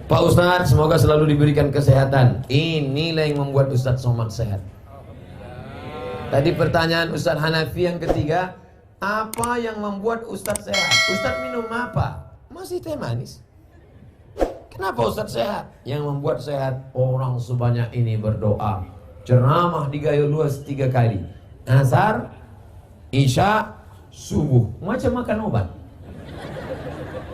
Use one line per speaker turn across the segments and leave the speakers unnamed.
Pak Ustadz, semoga selalu diberikan kesehatan. Inilah yang membuat Ustadz Somad sehat. Tadi pertanyaan Ustadz Hanafi yang ketiga, apa yang membuat Ustadz sehat? Ustadz minum apa? Masih teh manis. Kenapa Ustadz sehat? Yang membuat sehat, orang sebanyak ini berdoa, ceramah di Gayo Luas 3 kali, Asar, Isya, Subuh, macam makan obat.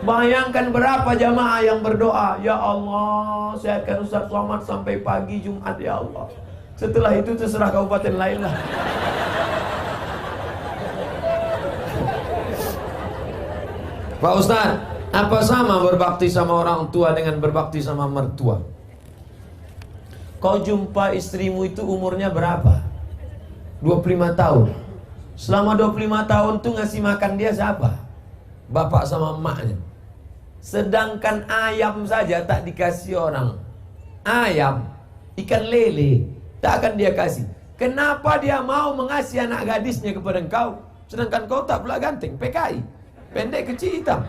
Bayangkan berapa jamaah yang berdoa, ya Allah, sehatkan Ustadz Somad sampai pagi Jumat ya Allah. Setelah itu terserah kabupaten lain lah. Pak Ustadz, apa sama berbakti sama orang tua dengan berbakti sama mertua? Kau jumpa istrimu itu umurnya berapa? 25 tahun. Selama 25 tahun tuh ngasih makan dia siapa? Bapak sama emaknya. Sedangkan ayam saja tak dikasih orang. Ayam, ikan lele, tak akan dia kasih. Kenapa dia mau mengasih anak gadisnya kepada engkau? Sedangkan kau tak pula ganteng, PKI, pendek kecil hitam.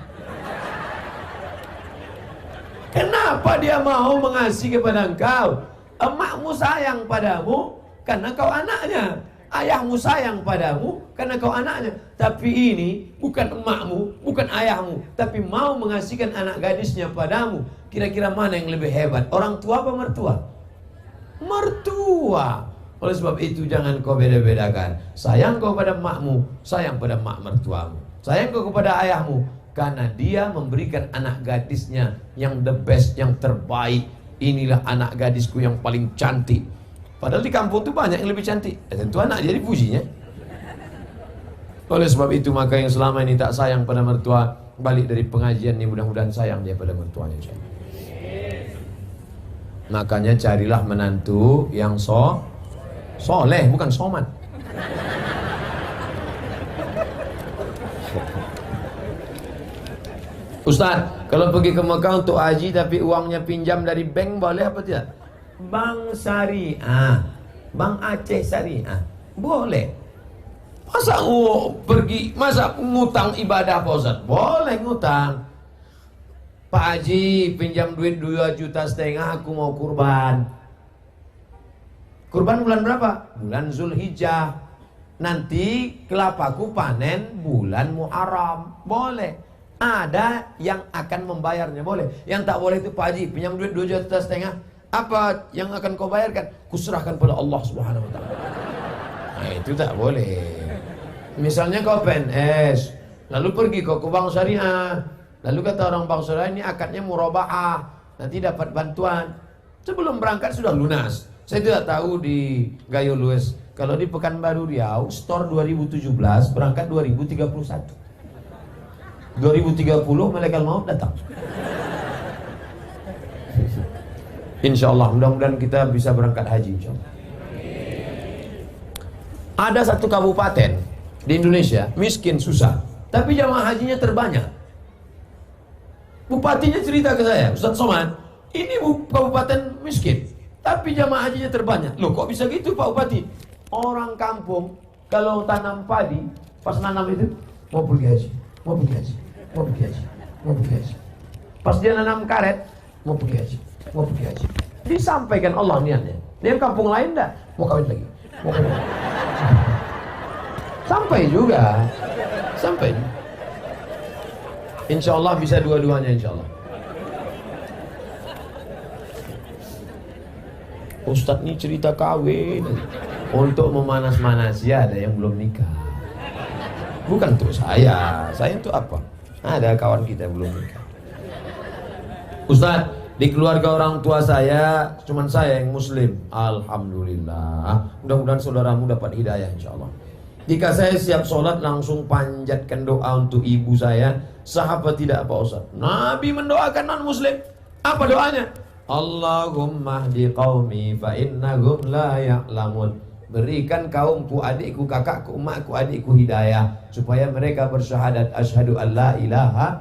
Kenapa dia mau mengasih kepada engkau? Emakmu sayang padamu karena kau anaknya. Ayahmu sayang padamu karena kau anaknya. Tapi ini bukan emakmu, bukan ayahmu, tapi mau mengasihkan anak gadisnya padamu. Kira-kira mana yang lebih hebat? Orang tua apa mertua? Mertua. Oleh sebab itu jangan kau beda-bedakan. Sayang kau pada emakmu, sayang pada emak mertuamu. Sayang kau kepada ayahmu karena dia memberikan anak gadisnya yang the best, yang terbaik. Inilah anak gadisku yang paling cantik. Padahal di kampung itu banyak yang lebih cantik. Tentu anak dia dipujinya. Oleh sebab itu maka yang selama ini tak sayang pada mertua, balik dari pengajian ini mudah-mudahan sayang dia pada mertuanya. Makanya carilah menantu yang soleh, bukan somat. Ustaz, kalau pergi ke Mekah untuk haji tapi uangnya pinjam dari bank boleh apa tidak? Bank Syariah, Bank Aceh Syariah, boleh. Masa masa ngutang ibadah Pak Ustaz? Boleh ngutang. Pak Haji pinjam duit 2,5 juta, aku mau kurban. Kurban bulan berapa? Bulan Zulhijjah. Nanti kelapaku panen bulan Muharram. Boleh. Ada yang akan membayarnya, boleh. Yang tak boleh itu Pak Haji pinjam duit 2,5 juta, apa yang akan kau bayarkan? Kuserahkan pada Allah Subhanahu wa ta'ala. Nah, itu tak boleh. Misalnya kau PNS, lalu pergi kau ke Bank Syariah, lalu kata orang Bank Syariah ini akadnya murabaah, nanti dapat bantuan. Sebelum berangkat sudah lunas. Saya tidak tahu di Gayo Luas. Kalau di Pekanbaru Riau, store 2017, berangkat 2031. 2030 malaikat maut datang. Insya Allah, mudah-mudahan kita bisa berangkat haji, insya Allah. Ada satu kabupaten di Indonesia miskin susah, tapi jamaah hajinya terbanyak. Bupatinya cerita ke saya, Ustadz Somad, ini kabupaten miskin, tapi jamaah hajinya terbanyak. Loh kok bisa gitu Pak Bupati? Orang kampung kalau tanam padi, pas nanam itu mau pergi haji, mau pergi haji, mau pergi haji, mau pergi haji. Pas dia nanam karet, mau pergi haji, mau pergi haji. Disampaikan Allah niatnya. Dia kampung lain enggak? Mau kawin lagi, mau kawin lagi. Sampai juga. Sampai. Insya Allah bisa dua-duanya, insya Allah. Ustadz ini cerita kawin untuk memanas-manas, ya ada yang belum nikah. Bukan untuk saya untuk apa? Ada kawan kita yang belum nikah. Ustadz, di keluarga orang tua saya cuman saya yang muslim. Alhamdulillah. Mudah-mudahan saudaramu dapat hidayah insyaallah. Jika saya siap sholat langsung panjatkan doa untuk ibu saya, sahabat tidak Pak Ustaz? Nabi mendoakan non muslim. Apa doanya? Allahumma hdi qaumi fa innahum la ya'lamun. Berikan kaumku, adikku, kakakku, emakku, adikku hidayah supaya mereka bersyahadat asyhadu an la ilaha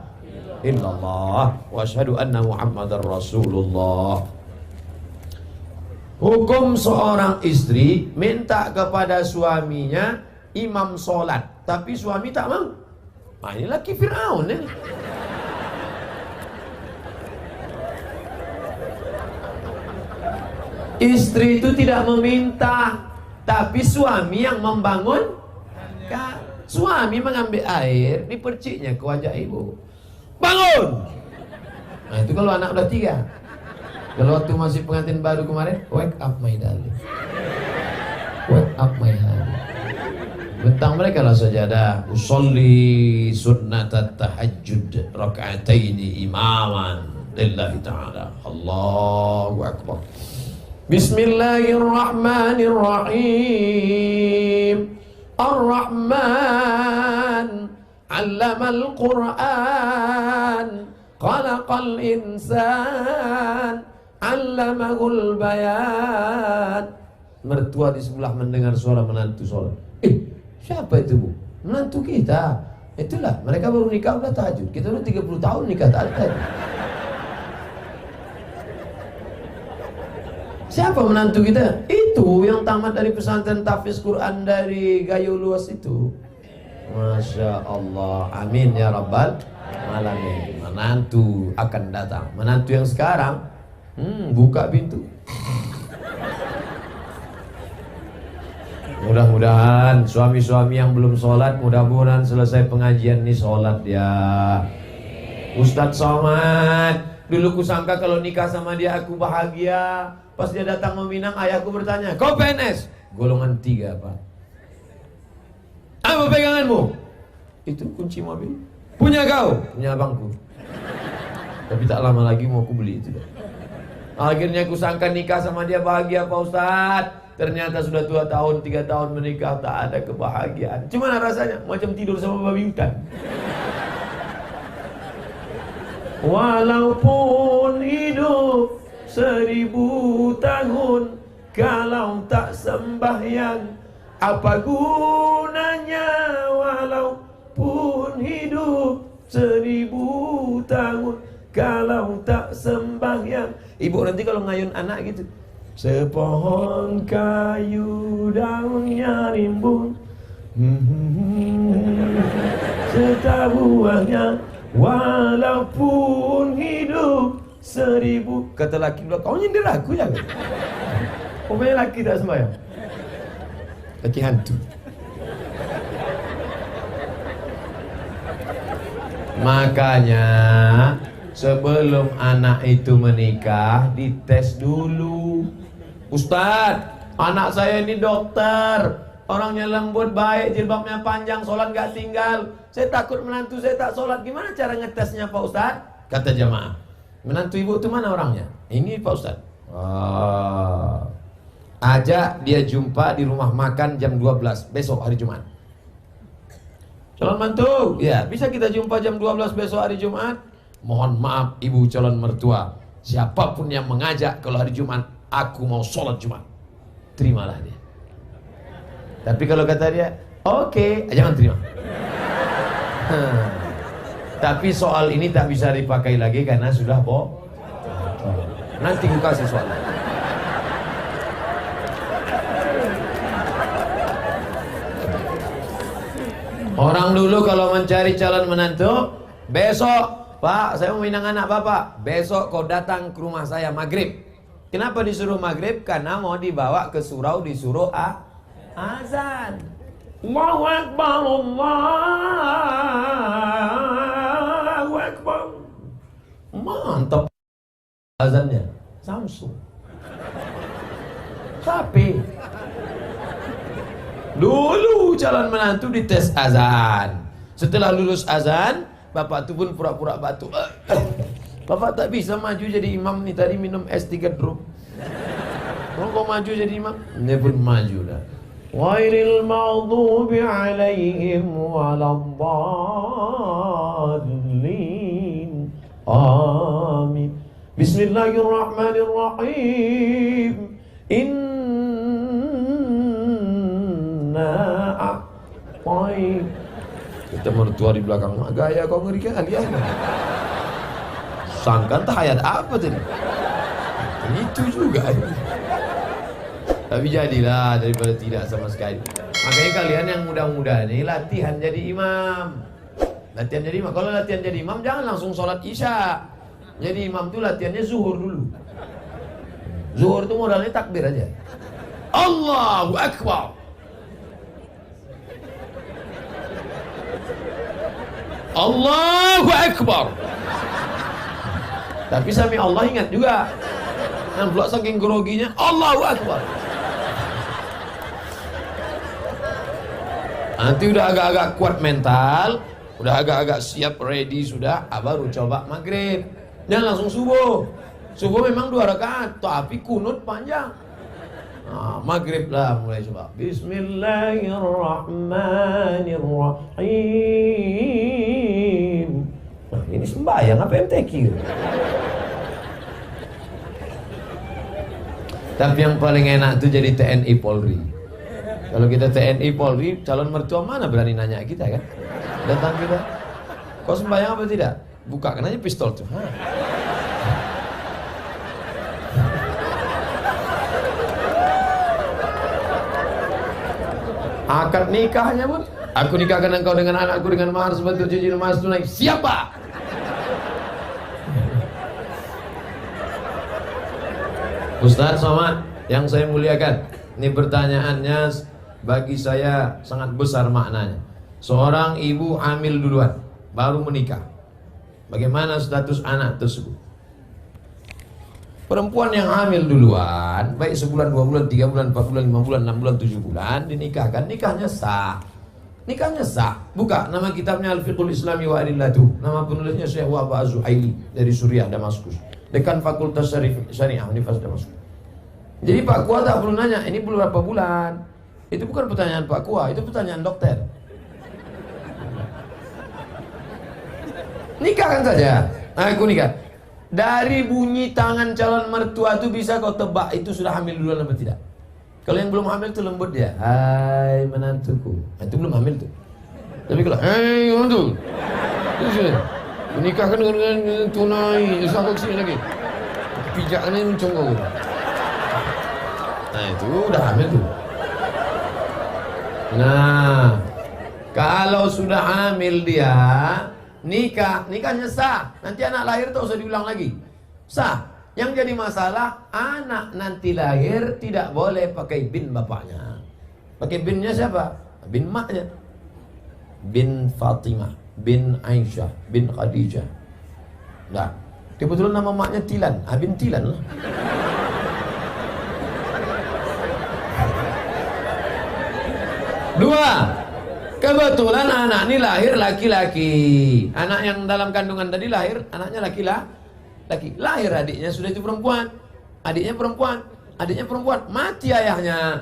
illallah wa asyhadu anna Muhammadar Rasulullah. Hukum seorang istri minta kepada suaminya imam sholat, tapi suami tak mau. Nah, ini laki Fir'aun ini. Istri itu tidak meminta, tapi suami yang membangun. Suami mengambil air di perciknya ke wajah ibu. Bangun! Nah itu kalau anak udah 3. Kalau waktu masih pengantin baru kemarin, wake up my darling, wake up my darling. Bentang mereka lah sajadah. Usolli sunnatat tahajjud raka'ataini imaman lillahi ta'ala. Allahu akbar. Bismillahirrahmanirrahim. Ar-Rahman 'allamal Qur'an, khalaqal insan, 'allamahul bayan. Mertua di sebelah mendengar suara menantu sholat. Siapa itu, Bu? Menantu kita. Itulah, mereka baru nikah udah tahajud. Kita udah 30 tahun nikah tak ada tahajud. Siapa menantu kita? Itu yang tamat dari pesantren tahfiz Quran dari Gayo Luas itu. Masya Allah. Amin ya Rabbal alamin. Menantu akan datang. Menantu yang sekarang buka pintu. Mudah-mudahan suami-suami yang belum sholat, mudah-mudahan selesai pengajian ini sholat ya. Ustadz Somad, dulu kusangka kalau nikah sama dia aku bahagia. Pas dia datang meminang, ayahku bertanya, kau PNS? Golongan 3 Pak. Apa peganganmu? Itu kunci mobil. Punya kau? Punya abangku. Tapi tak lama lagi mau aku beli itu. Akhirnya kusangka nikah sama dia bahagia Pak Ustadz. Ternyata sudah 2 tahun, 3 tahun menikah, tak ada kebahagiaan. Gimana rasanya? Macam tidur sama babi hutan. Walaupun hidup 1000 tahun, kalau tak sembahyang, apa gunanya? Walaupun hidup 1000 tahun, kalau tak sembahyang. Ibu nanti kalau ngayun anak gitu, sepohon kayu daunnya rimbun, setabuahnya, walaupun hidup 1000. Kata laki bilang, kau nyindir aku ya? Pokoknya laki tak sembahyang. Laki hantu. Makanya sebelum anak itu menikah, dites dulu. Ustadz, anak saya ini dokter, orangnya lembut, baik, jilbabnya panjang, sholat gak tinggal. Saya takut menantu saya tak sholat. Gimana cara ngetesnya Pak Ustadz? Kata jamaah, menantu ibu itu mana orangnya? Ini Pak Ustadz. Ajak dia jumpa di rumah makan jam 12 besok hari Jumat. Calon mantu, ya bisa kita jumpa jam 12 besok hari Jumat. Mohon maaf ibu calon mertua, siapapun yang mengajak kalau hari Jumat, aku mau sholat Jumat, terimalah dia. Tapi kalau kata dia, oke, jangan terima. Tapi soal ini tak bisa dipakai lagi karena sudah nanti aku kasih soal. Orang dulu kalau mencari calon menantu, besok Pak, saya mau minang anak Bapak, besok kau datang ke rumah saya maghrib. Kenapa disuruh maghrib? Karena mau dibawa ke surau, disuruh azan. Allahu Akbar, Allahu Akbar. Mantap azannya. Samsung. Sapi. Dulu calon menantu dites azan. Setelah lulus azan, bapak tu pun pura-pura batuk. Bapak tak bisa maju jadi imam nih, tadi minum es 3 drop. Kalau kau maju jadi imam, dia pun maju dah. Ghairil maghdubi alaihim waladdallin. Amin. Bismillahirrahmanirrahim. Kita mertua di belakang, gaya kau ngeri kali ya. Sangka entah ayat apa tadi. Itu juga. Tapi jadilah daripada tidak sama sekali. Makanya kalian yang muda-muda ini latihan jadi imam. Latihan jadi imam. Kalau latihan jadi imam jangan langsung sholat isya. Jadi imam tuh latihannya zuhur dulu. Zuhur itu modalnya takbir aja. Allahu Akbar. Allahu Akbar. Tapi sami Allah ingat juga. Dan pula saking groginya Allahu Akbar. Nanti udah agak-agak kuat mental, udah agak-agak siap ready sudah, baru coba maghrib. Dan langsung subuh. Subuh memang 2 rakaat, tapi kunut panjang. Nah, maghrib lah mulai coba. Bismillahirrahmanirrahim. Nah, ini sembahyang apa MTQ? Tapi yang paling enak tuh jadi TNI Polri. Kalau kita TNI Polri, calon mertua mana berani nanya kita kan? Datang kita, kau sembahyang apa tidak? Bukakan aja pistol tuh. Akad nikahnya pun, aku nikahkan engkau dengan anakku dengan mahar sebentuk cincin emas tunai. Siapa? Ustaz Somad yang saya muliakan, ini pertanyaannya bagi saya sangat besar maknanya. Seorang ibu hamil duluan, baru menikah. Bagaimana status anak tersebut? Perempuan yang hamil duluan, baik sebulan, 2 bulan, 3 bulan, 4 bulan, 5 bulan, 6 bulan, 7 bulan, dinikahkan, nikahnya sah. Nikahnya sah. Buka nama kitabnya Al-Fiqhul Islami wa Adillatuh. Nama penulisnya Syekh Wahab Az-Zuhaili dari Suriah, Damaskus. Dekan Fakultas Syariah Universitas Damaskus. Jadi Pak Kua tak perlu nanya, ini belum berapa bulan. Itu bukan pertanyaan Pak Kua, itu pertanyaan dokter. Nikahkan saja. Aku nikah. Dari bunyi tangan calon mertua itu bisa kau tebak itu sudah hamil duluan atau tidak. Kalau yang belum hamil itu lembut dia. Hai menantuku. Nah, itu belum hamil tuh. Tapi kalau hai menantu, menikahkan dengan tunai. Usah kesini lagi. Pijakannya muncung kau. Nah itu udah hamil tuh. Nah kalau sudah hamil dia, nikahnya sah. Nanti anak lahir tak usah diulang lagi. Sah. Yang jadi masalah anak nanti lahir tidak boleh pakai bin bapaknya. Pakai binnya siapa? Bin maknya. Bin Fatimah, bin Aisyah, bin Khadijah. Nah, kebetulan nama maknya Tilan. Bin Tilan lah. Dua, kebetulan anak ini lahir laki-laki. Anak yang dalam kandungan tadi lahir, anaknya laki-laki. Lahir adiknya sudah itu perempuan. Adiknya perempuan. Mati ayahnya.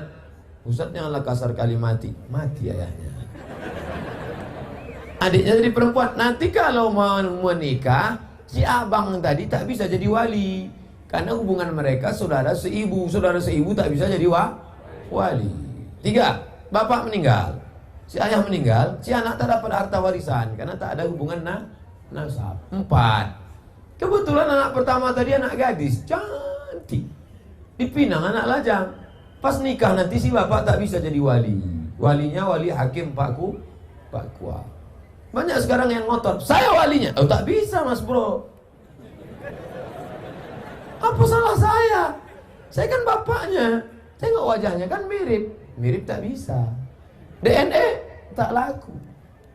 Ustaz janganlah kasar kali mati ayahnya. Adiknya jadi perempuan. Nanti kalau mau menikah, si abang tadi tak bisa jadi wali. Karena hubungan mereka saudara seibu tak bisa jadi wali. 3, bapak meninggal. Si ayah meninggal, si anak tak dapat harta warisan karena tak ada hubungan nasab. 4, kebetulan anak pertama tadi anak gadis, cantik. Dipinang anak lajang. Pas nikah nanti si bapak tak bisa jadi wali. Walinya wali hakim Pak Kua. Banyak sekarang yang ngotot, saya walinya. Oh tak bisa mas bro. Apa salah saya? Saya kan bapaknya. Tengok wajahnya kan mirip tak bisa. DNA tak laku.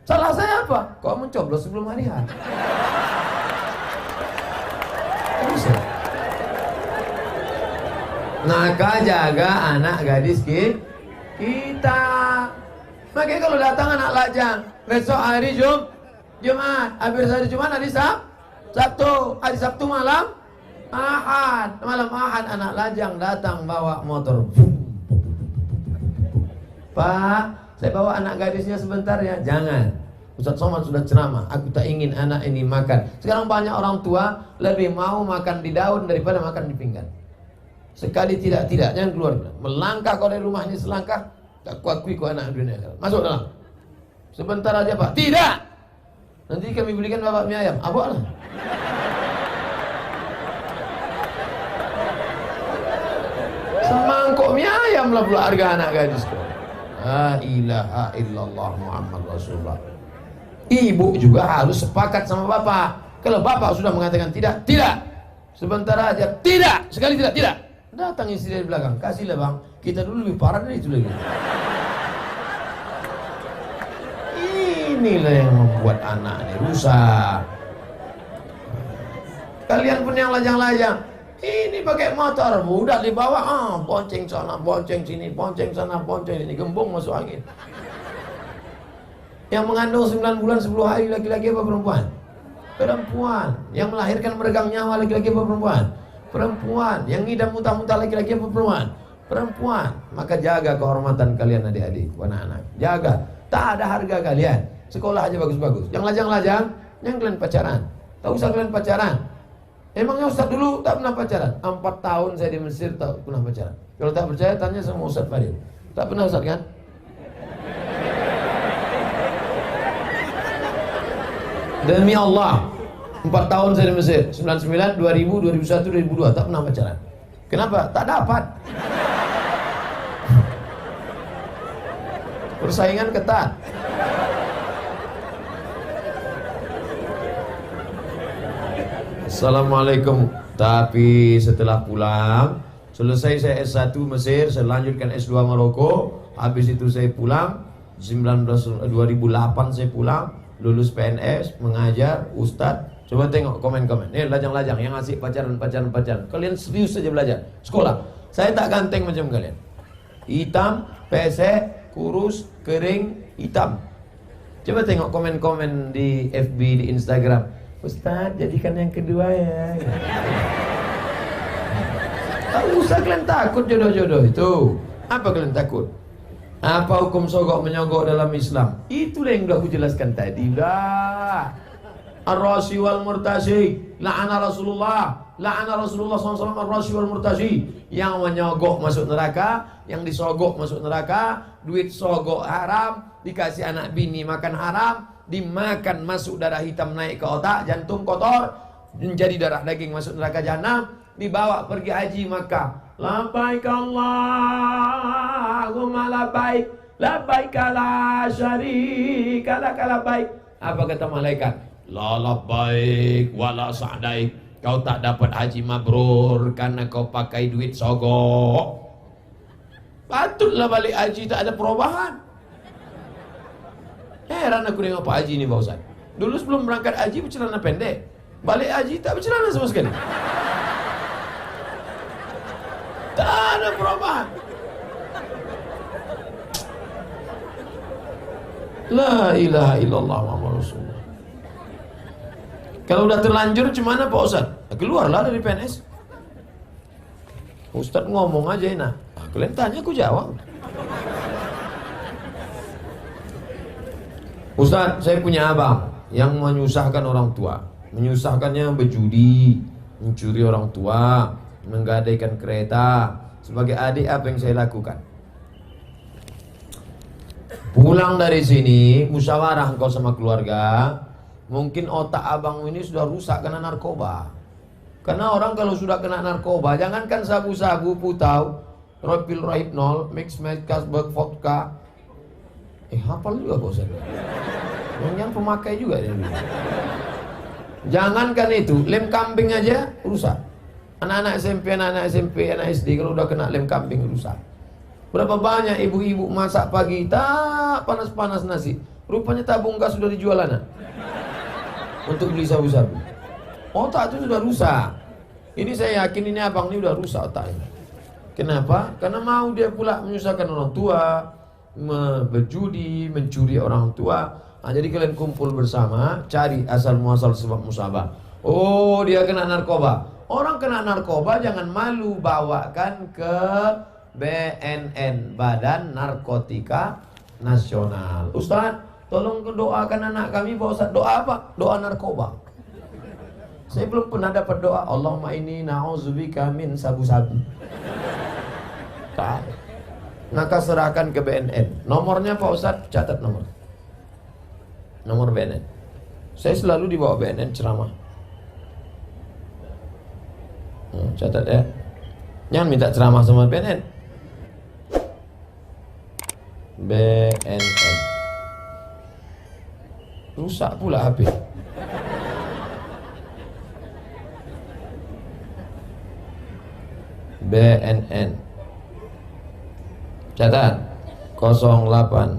Salah saya apa? Kok mencoblos sebelum hari H? Bisa. Maka jaga anak gadis kita. Makanya kalau datang anak lajang, besok hari Jumat, habis hari Jumat hari Sabtu, hari Sabtu malam Ahad anak lajang datang bawa motor. Pak, saya bawa anak gadisnya sebentar ya. Jangan. Ustaz Somad sudah ceramah, aku tak ingin anak ini makan. Sekarang banyak orang tua lebih mau makan di daun daripada makan di pinggan. Sekali tidak, jangan keluar. Melangkah kau dari rumah ini selangkah, tak kuakui kau anak dunia. Masuk dalam. Sebentar aja Pak. Tidak. Nanti kami belikan bapak mie ayam. Apa lah? Semangkuk mie ayam lah pula harga anak gadis kau. La ilaha illallah Muhammad Rasulullah. Ibu juga harus sepakat sama bapak. Kalau bapak sudah mengatakan tidak. Sebentar aja, tidak. Sekali tidak. Datang istri dari belakang, kasihlah bang, kita dulu lebih parah dari itu lagi. Inilah yang membuat anak ini rusak. Kalian pun yang lajang-lajang, ini pakai motor, budak di bawah, bonceng sana, bonceng sini, bonceng sana, bonceng sini, gembung masuk angin. Yang mengandung 9 bulan 10 hari laki-laki apa perempuan? Perempuan. Yang melahirkan meregang nyawa laki-laki apa perempuan? Perempuan. Yang ngidam muntah-muntah laki-laki apa perempuan? Perempuan. Maka jaga kehormatan kalian adik-adik, anak-anak. Jaga. Tak ada harga kalian. Sekolah aja bagus-bagus. Yang lajang-lajang, yang kalian pacaran. Tak usah kalian pacaran. Emangnya Ustaz dulu tak pernah pacaran? 4 tahun saya di Mesir tak pernah pacaran. Kalau tak percaya tanya sama Ustaz Fadil. Tak pernah Ustaz kan? Demi Allah, 4 tahun saya di Mesir, 99, 2000, 2001, 2002 tak pernah pacaran. Kenapa? Tak dapat. Persaingan ketat. Assalamualaikum. Tapi setelah pulang, selesai saya S1 Mesir, saya lanjutkan S2 Maroko. Habis itu saya pulang 2008 saya pulang, lulus PNS, mengajar, ustadz. Coba tengok komen-komen. Lajang-lajang yang asik pacaran. Kalian serius saja belajar. Sekolah. Saya tak ganteng macam kalian. Hitam, pesek, kurus, kering, hitam. Coba tengok komen-komen di FB, di Instagram. Ustadz, jadikan yang kedua ya. Tak usah kalian takut jodoh-jodoh itu. Apa kalian takut? Apa hukum sogok menyogok dalam Islam? Itulah yang sudah aku jelaskan tadi. Ar-rashi wal murtashi, la'ana Rasulullah SAW ar-rashi wal murtashi. Yang menyogok masuk neraka, yang disogok masuk neraka. Duit sogok haram, dikasih anak bini makan haram, dimakan masuk darah hitam naik ke otak, jantung kotor, menjadi darah daging masuk neraka jahanam, dibawa pergi haji Makkah. Labbaik Allahumma labbaik, labbaik la syarika lak labbaik. Apa kata malaikat? La labbaik wala sa'daik. Kau tak dapat haji mabrur karena kau pakai duit sogok. Patutlah balik haji tak ada perubahan. Heran aku dengan Pak Haji ini Pak Ustaz. Dulu sebelum berangkat haji bercelana pendek, balik haji tak bercelana sama sekali. Tak ada perubahan. La ilaha illallah Muhammad Rasulullah. Kalau udah terlanjur gimana Pak Ustaz? Keluarlah dari PNS. Ustaz ngomong aja enak. Kalian tanya aku jawab. Ustaz, saya punya abang yang menyusahkan orang tua. Menyusahkannya berjudi, mencuri orang tua, menggadaikan kereta. Sebagai adik apa yang saya lakukan? Pulang dari sini, musyawarah engkau sama keluarga. Mungkin otak abang ini sudah rusak karena narkoba. Karena orang kalau sudah kena narkoba, jangankan sabu-sabu, putau, ropil rohypnol, mix kasbek, vodka. Hafal juga Pak Ustaz. Yang pemakai juga dia. Jangankan itu, lem kambing aja rusak. Anak-anak SMP, anak SD kalau udah kena lem kambing rusak. Berapa banyak ibu-ibu masak pagi tak panas-panas nasi, rupanya tabung gas sudah dijual anak untuk beli sabu-sabu. Otak itu sudah rusak. Ini saya yakin ini abang ini udah rusak otaknya. Kenapa? Karena mau dia pula menyusahkan orang tua, berjudi, mencuri orang tua. Nah, jadi kalian kumpul bersama, cari asal muasal sebab musabah. Oh, dia kena narkoba. Orang kena narkoba jangan malu, bawakan ke BNN, Badan Narkotika Nasional. Ustaz, tolong doakan anak kami Pak Ustaz. Doa apa? Doa narkoba. Saya belum pernah dapat doa Allahumma inni na'udzubika min sabu-sabu. Tak. Maka serahkan ke BNN. Nomornya Pak Ustaz, catat nomor. Nomor BNN. Saya selalu dibawa BNN ceramah. Catat ya. Jangan minta ceramah sama BNN. BNN. Rusak pula HP. BNN. Catat 08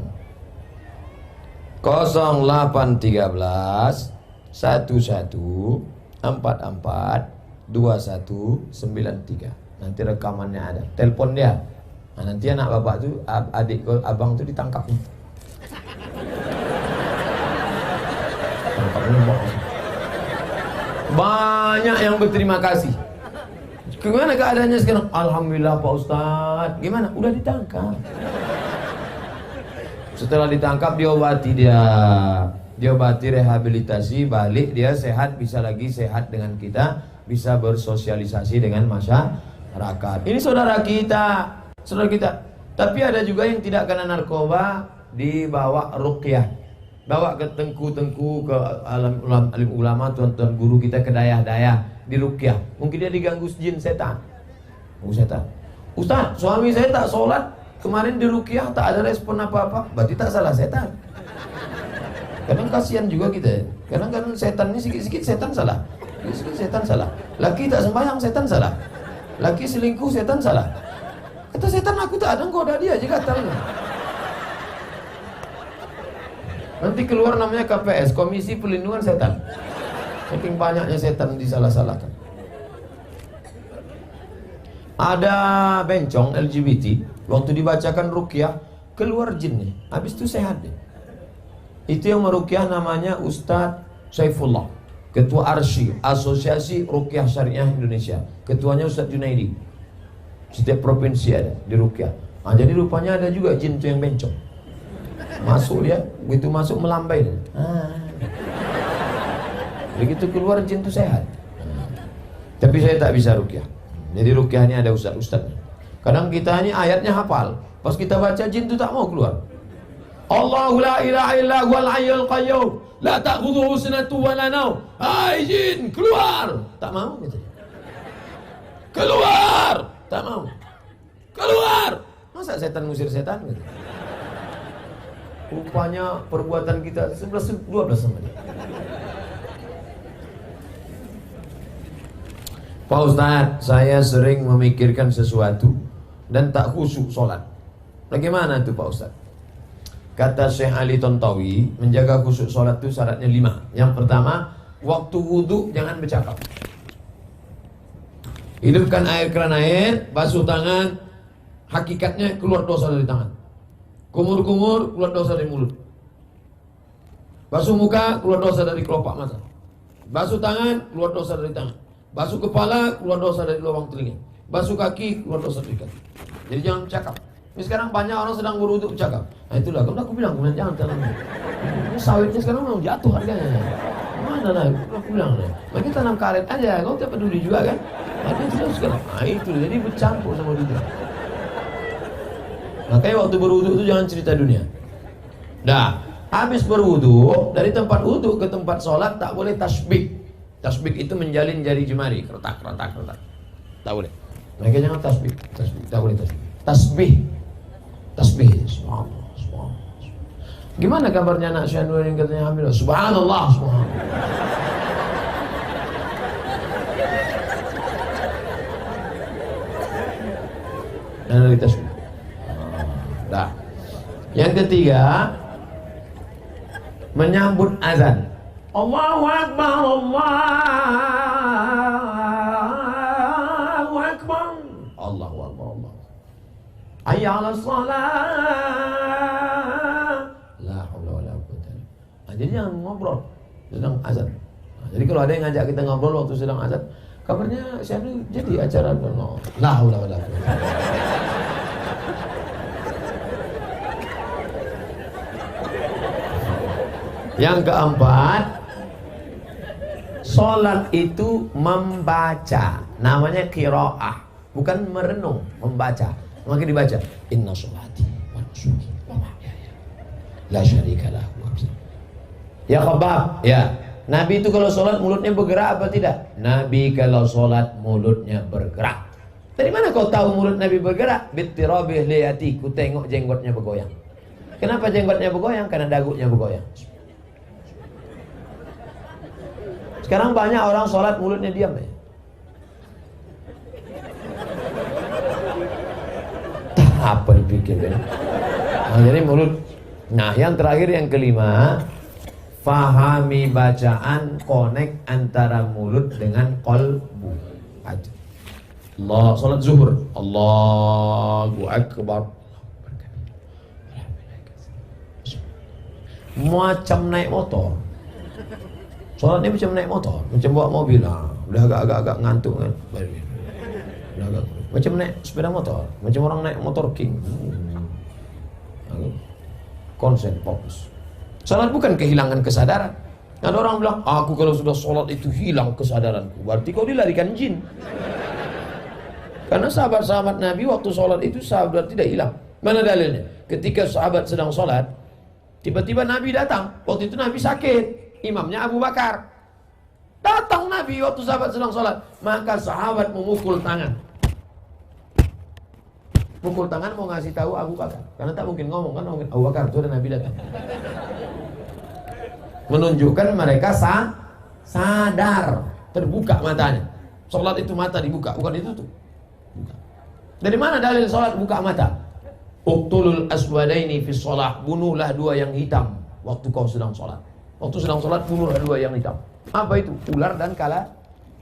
0813 11 44 2193. Nanti rekamannya ada. Telepon dia. Nah, nanti anak bapak tuh, adik abang tuh ditangkap. Banyak yang berterima kasih. Gimana keadaannya sekarang? Alhamdulillah Pak Ustadz. Gimana? Udah ditangkap. Setelah ditangkap diobati dia. Diobati, rehabilitasi, balik dia sehat, bisa lagi sehat dengan kita, bisa bersosialisasi dengan masyarakat. Ini saudara kita, saudara kita. Tapi ada juga yang tidak kena narkoba, dibawa ruqyah, bawa ke tengku-tengku, ke alim ulama, tuan-tuan guru kita, ke dayah-dayah, di ruqyah. Mungkin dia diganggu jin setan. Setan. Ustaz, suami saya tak sholat, kemarin di ruqyah tak ada respon apa-apa, berarti tak salah setan. Kadang kasihan juga kita. Kadang-kadang setan ini sikit-sikit setan salah. Sikit setan salah. Laki tak sembahyang setan salah. Laki selingkuh setan salah. Kata setan, aku tak ada, goda dia aja katanya. Nanti keluar namanya KPS, Komisi Pelindungan Setan. Saking banyaknya setan disalah-salahkan. Ada bencong LGBT, waktu dibacakan ruqyah keluar jinnya. Habis itu sehat deh. Itu yang meruqyah namanya Ustadz Saifullah, Ketua Arsy, Asosiasi Ruqyah Syariah Indonesia. Ketuanya Ustadz Junaidi. Setiap provinsi ada di ruqyah. Nah, jadi rupanya ada juga jin itu yang bencong. Masuk dia, begitu masuk melambai. Begitu keluar jin itu sehat. Tapi saya tak bisa ruqyah. Jadi ruqyah ini ada ustadz-ustadznya. Kadang kita ini ayatnya hafal, pas kita baca jin itu tak mau keluar. Allahu la ilaha illa huwal hayyul qayyum la ta'khudhuhu sinatun wa la naum. Hai jin, keluar. Tak mau gitu. Keluar. Tak mau. Keluar. Masa setan ngusir setan gitu. Rupanya perbuatan kita 11-12 sama dia. Pak Ustadz, saya sering memikirkan sesuatu dan tak khusyuk sholat. Bagaimana itu Pak Ustadz? Kata Syekh Ali Tontowi, menjaga khusyuk sholat itu syaratnya 5. Yang pertama, waktu wudhu jangan bercakap. Hidupkan air keran air, basuh tangan, hakikatnya keluar dosa dari tangan. Kumur-kumur, keluar dosa dari mulut. Basuh muka, keluar dosa dari kelopak mata. Basuh tangan, keluar dosa dari tangan. Basuh kepala, keluar dosa dari lubang telinga. Basuh kaki, keluar dosa dari kaki. Jadi jangan bercakap. Ini sekarang banyak orang sedang berwudhu bercakap. Nah itulah, kan aku bilang, jangan. Ini sawitnya sekarang mau jatuh harganya. Mana lah, aku bilang lah. Maka tanam karet aja, kau tak peduli juga kan. Nah itu sekarang, nah itu jadi bercampur sama dunia. Makanya waktu berwudhu itu jangan cerita dunia. Nah, habis berwudhu, dari tempat wudhu ke tempat sholat tak boleh tasbih. Tasbih itu menjalin jari jemari, keretak. Tak boleh. Mereka jangan tasbih, tak boleh tasbih. Tasbih, subhanallah. Gimana kabarnya anak Syahdu yang katanya hamil? Subhanallah. Dan dari tasbih. Nah, yang ketiga, menyambut azan. Allahu Akbar, Allahu Akbar, Allahu Akbar, Allah. Hayya 'alas shalah. La haula wala quwwata. Nah, jadi jangan ngobrol sedang azan. Nah, jadi kalau ada yang ngajak kita ngobrol waktu sedang azan, kabarnya saya jadi acara la haula wala quwwata. Yang keempat, sholat itu membaca, namanya qiraah, bukan merenung, membaca. Maka dibaca, inna sholati wa nusuki wa mahyaya la syarika lahu. Ya khabab, ya. Nabi itu kalau sholat mulutnya bergerak apa tidak? Nabi kalau sholat mulutnya bergerak. Dari mana kau tahu mulut Nabi bergerak? Bittirabih liyati, ku tengok jenggotnya bergoyang. Kenapa jenggotnya bergoyang? Karena dagunya bergoyang. Sekarang banyak orang sholat mulutnya diam ya. Apa dipikir kan? Nah, jadi mulut. Nah, yang terakhir yang kelima, fahami bacaan, connect antara mulut dengan qalbu. Aja. Allah, salat zuhur, Allahu akbar. Macam naik motor. Salatnya macam naik motor, macam bawa mobil. Nah, udah agak-agak ngantuk kan. Macam naik sepeda motor, macam orang naik motor king. Konsen, fokus. Salat bukan kehilangan kesadaran. Ada orang bilang, aku kalau sudah salat itu hilang kesadaranku. Berarti kau dilarikan jin. Karena sahabat-sahabat Nabi waktu salat itu sahabat tidak hilang. Mana dalilnya? Ketika sahabat sedang salat, tiba-tiba Nabi datang. Waktu itu Nabi sakit, imamnya Abu Bakar. Datang Nabi waktu sahabat sedang salat, maka sahabat memukul tangan. Pukul tangan mau ngasih tahu Abu Bakar, karena tak mungkin ngomong kan, mungkin Abu Bakar itu ada Nabi datang. Menunjukkan mereka sadar, terbuka matanya. Salat itu mata dibuka, bukan ditutup. Buka. Dari mana dalil salat buka mata? Uqtulul aswadaini fi shalah, bunuhlah dua yang hitam waktu kau sedang salat. Waktu sedang salat bunuhlah dua yang hitam. Apa itu? Ular dan kala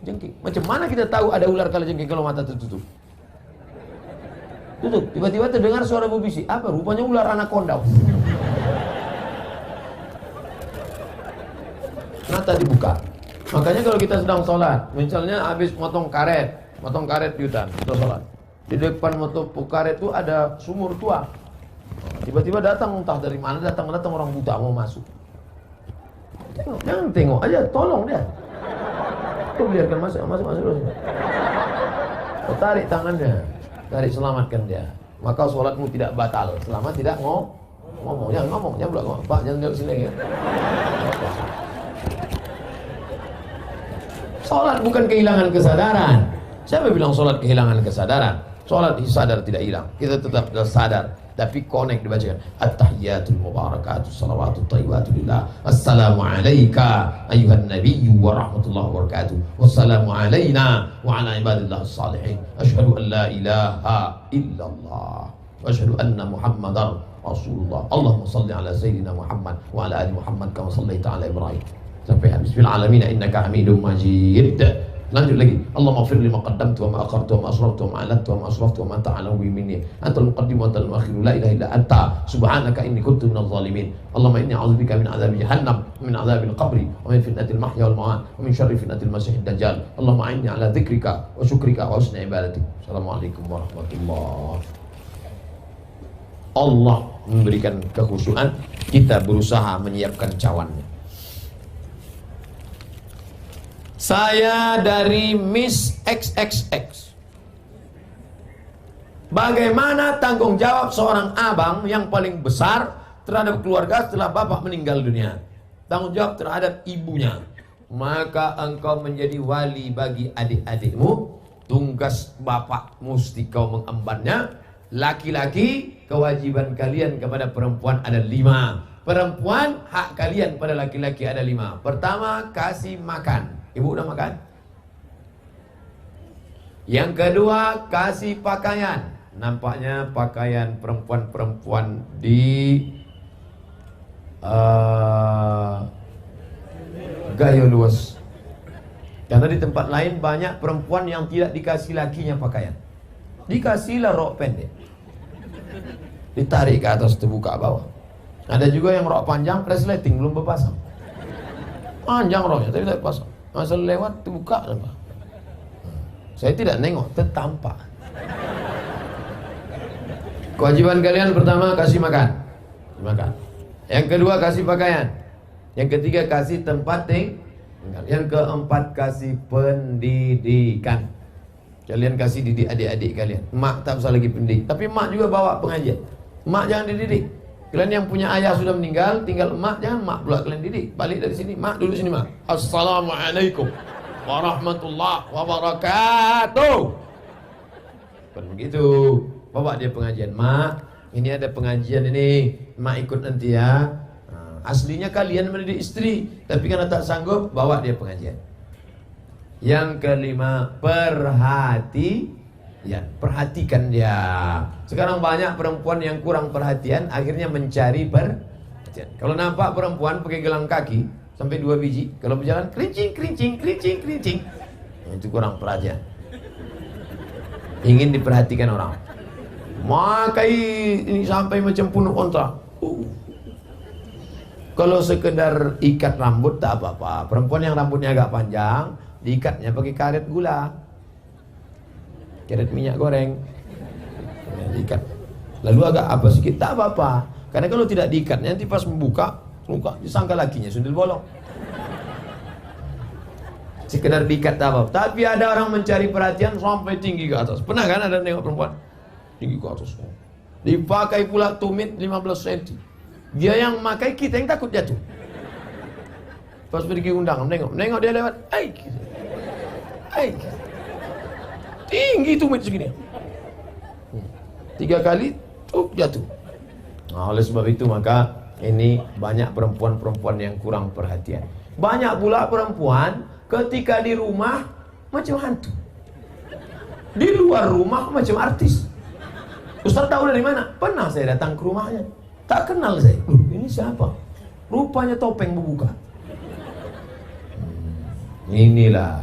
jengking. Macam mana kita tahu ada ular kala jengking kalau mata tertutup? Tutup, tiba-tiba terdengar suara berbisik. Apa? Rupanya ular anaconda. Mata dibuka. Makanya kalau kita sedang sholat, misalnya habis motong karet di hutan, kita sholat. Di depan motong karet itu ada sumur tua. Tiba-tiba datang, entah dari mana datang orang buta mau masuk. Tengok, jangan tengok aja, tolong dia. Kau biarkan masuk. Kau tarik tangannya. Tarik, selamatkan dia. Maka sholatmu tidak batal selama tidak ngomong. Jangan ngomong, jangan bilang, Pak jangan duduk sini ya. Sholat bukan kehilangan kesadaran. Siapa bilang sholat kehilangan kesadaran? Sholat sadar tidak hilang, kita tetap sadar, tapi connect dibacakan. At-tahiyyatul mubarakatuh salawatut thayyibatu lillah. Assalamu alayka ayyuhan nabiyyu wa rahmatullahi wa barakatuh. Wassalamu alayna wa ala ibadillah as-salihin. Asyhadu an la ilaha illallah wa asyhadu anna Muhammadar Rasulullah. Allahumma shalli ala sayyidina Muhammad wa ala ali Muhammad kama shallaita ala Ibrahim. Sampai habis. Bil alamin innaka Hamidum Majid. Lanjut lagi. Allahumma ighfir li ma qaddamtu wa ma akhartu wa ma asraftu wa ma alantu wa ma asraftu wa ma anta a'lamu bi minni. Antal muqaddim wa antal muakhir. La ilaha illa anta. Subhanaka inni kuntu minadh dhalimin. Allahumma inni a'udzubika min adzabi jahannam, min adzabil qabri, wa min fitnatil mahya wal mamat, wa min syarri fitnatil masiihid dajjal. Allahumma a'inni ala dzikrika wa syukrika wa husni ibadatik. Assalamualaikum warahmatullahi. Allah memberikan kekhusyuan, kita berusaha menyiapkan cawannya. Saya dari Miss XXX. Bagaimana tanggung jawab seorang abang yang paling besar terhadap keluarga setelah bapak meninggal dunia? Tanggung jawab terhadap ibunya. Maka engkau menjadi wali bagi adik-adikmu. Tugas bapak mesti kau mengembannya. Laki-laki, kewajiban kalian kepada perempuan ada 5. Perempuan, hak kalian pada laki-laki ada 5. Pertama, kasih makan. Ibu udah makan? Yang kedua, kasih pakaian. Nampaknya pakaian perempuan-perempuan di gaya luas. Karena di tempat lain banyak perempuan yang tidak dikasih lakinya pakaian. Dikasihlah rok pendek, ditarik ke atas, terbuka bawah. Ada juga yang rok panjang, resleting, belum berpasang. Panjang roknya, tapi tidak pasang. Masa lewat terbuka nampak. Saya tidak nengok, tertampak. Kewajiban kalian pertama kasih makan. Yang kedua kasih pakaian. Yang ketiga kasih tempat tinggal. Yang keempat kasih pendidikan. Kalian kasih didik adik-adik kalian. Mak tak usah lagi pendidik, tapi mak juga bawa pengajian. Mak jangan dididik. Kalian yang punya ayah sudah meninggal, tinggal emak, jangan emak pula kalian didik. Balik dari sini, mak duduk sini mak. Assalamualaikum warahmatullahi wabarakatuh. Bukan begitu. Bawa dia pengajian. Mak, ini ada pengajian ini. Mak ikut nanti ya. Nah, aslinya kalian mendidik istri, tapi karena tak sanggup, bawa dia pengajian. Yang kelima, perhatian. Ya, perhatikan dia. Sekarang banyak perempuan yang kurang perhatian, akhirnya mencari perhatian. Kalau nampak perempuan pakai gelang kaki sampai 2 biji, kalau berjalan kerincing, kerincing, kerincing, kerincing, itu kurang perhatian. Ingin diperhatikan orang. Makai ini sampai macam punuk onta. Kalau sekedar ikat rambut tak apa-apa. Perempuan yang rambutnya agak panjang, diikatnya pakai karet gula. Karet minyak goreng diikat, lalu agak apa sedikit, tak apa-apa. Karena kalau tidak diikat nanti pas membuka disangka lakinya sundel bolong. Sekedar diikat tak apa. Tapi ada orang mencari perhatian sampai tinggi ke atas. Pernah kan ada nengok perempuan tinggi ke atas, dipakai pula tumit 15 cm. Dia yang makai, kita yang takut jatuh. Pas pergi undangan nengok dia lewat, tinggi tumit segini, 3 kali jatuh. Nah, oleh sebab itu maka ini banyak perempuan-perempuan yang kurang perhatian. Banyak pula perempuan ketika di rumah macam hantu, di luar rumah macam artis. Ustaz tahu dari mana? Pernah saya datang ke rumahnya, tak kenal saya. Ini siapa? Rupanya topeng berbuka. Inilah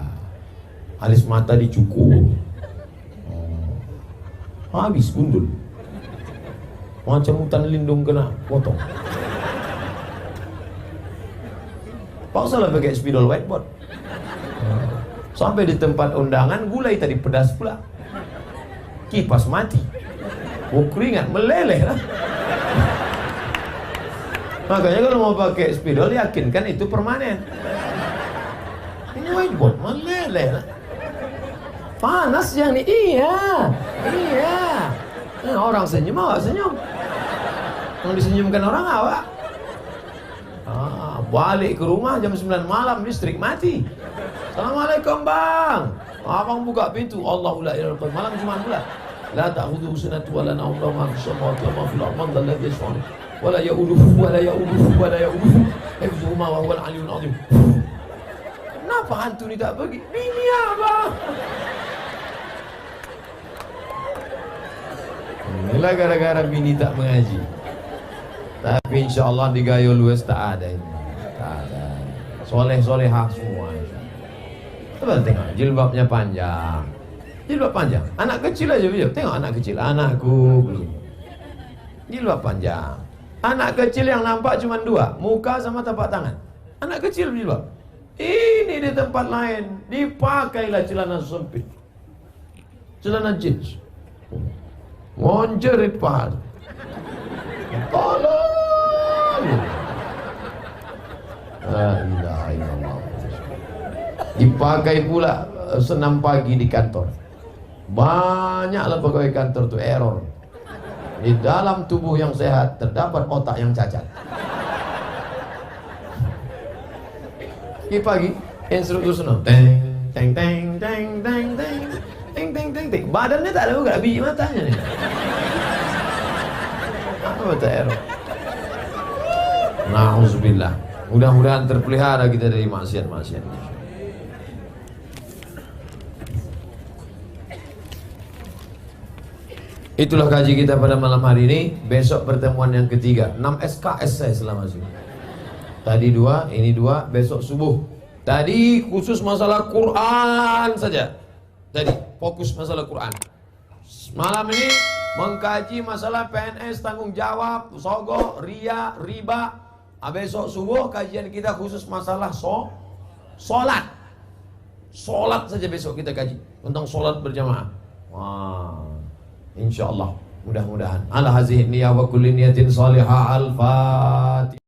alis mata dicukur, habis gundul, macam hutan lindung kena potong. Paksalah pakai spidol whiteboard. Sampai di tempat undangan gulai tadi pedas pula, kipas mati, keringat meleleh lah. Makanya kalau mau pakai spidol yakinkan itu permanen. Ini whiteboard meleleh lah. Panas yang ini, iya. Nah, orang senyum, awak senyum. Yang disenyumkan orang awak. Balik ke rumah jam 9 malam, listrik mati. Assalamualaikum bang. Abang buka pintu, Allahu la ilaha illallah. Malam Jumat pula. La ta'khudhuhu sinatun wa la nawm, ma fis samawati wa ma fil ardi, man dhal ladzi yashfa'u wa la ya'uduhu wa la ya'uduhu wa la ya'uduhu hifdhuhuma wa huwal 'aliyyul 'azim. Kenapa hantu ni tak pergi? Ini apa? Inilah gara-gara bini tak mengaji. Tapi insya Allah di Gayo Lues tak ada ini. Tak ada. Soleh-solehah semua. Coba tengok, jilbabnya panjang. Jilbab panjang. Anak kecil aja video. Tengok anak kecil. Anakku begini. Jilbab panjang. Anak kecil yang nampak cuma 2, muka sama tapak tangan. Anak kecil jilbab. Ini di tempat lain dipakailah celana sempit, celana jeans, monjerit paha. Tolong. La ilaha illallah. Dipakai pula senam pagi di kantor. Banyaklah pegawai kantor tuh error. Di dalam tubuh yang sehat terdapat otak yang cacat. Pagi instruktur senam, teng teng teng teng teng teng teng teng teng. Badannya tak ada juga, biji matanya nih. Apa error? Nauzubillah. Mudah-mudahan terpelihara kita dari maksiat-maksiat. Itulah kaji kita pada malam hari ini. Besok pertemuan yang ketiga. 6 SKS saya selama ini. Tadi 2, ini 2, besok subuh. Tadi khusus masalah Quran saja. Tadi fokus masalah Quran. Malam ini mengkaji masalah PNS, tanggung jawab, sogok, ria, riba. Besok subuh kajian kita khusus masalah solat. Solat saja besok kita kaji tentang solat berjamaah. Wah, insya Allah mudah-mudahan. Ala hazihi niyah wa kulli niyatin salihah. Al-Fatihah.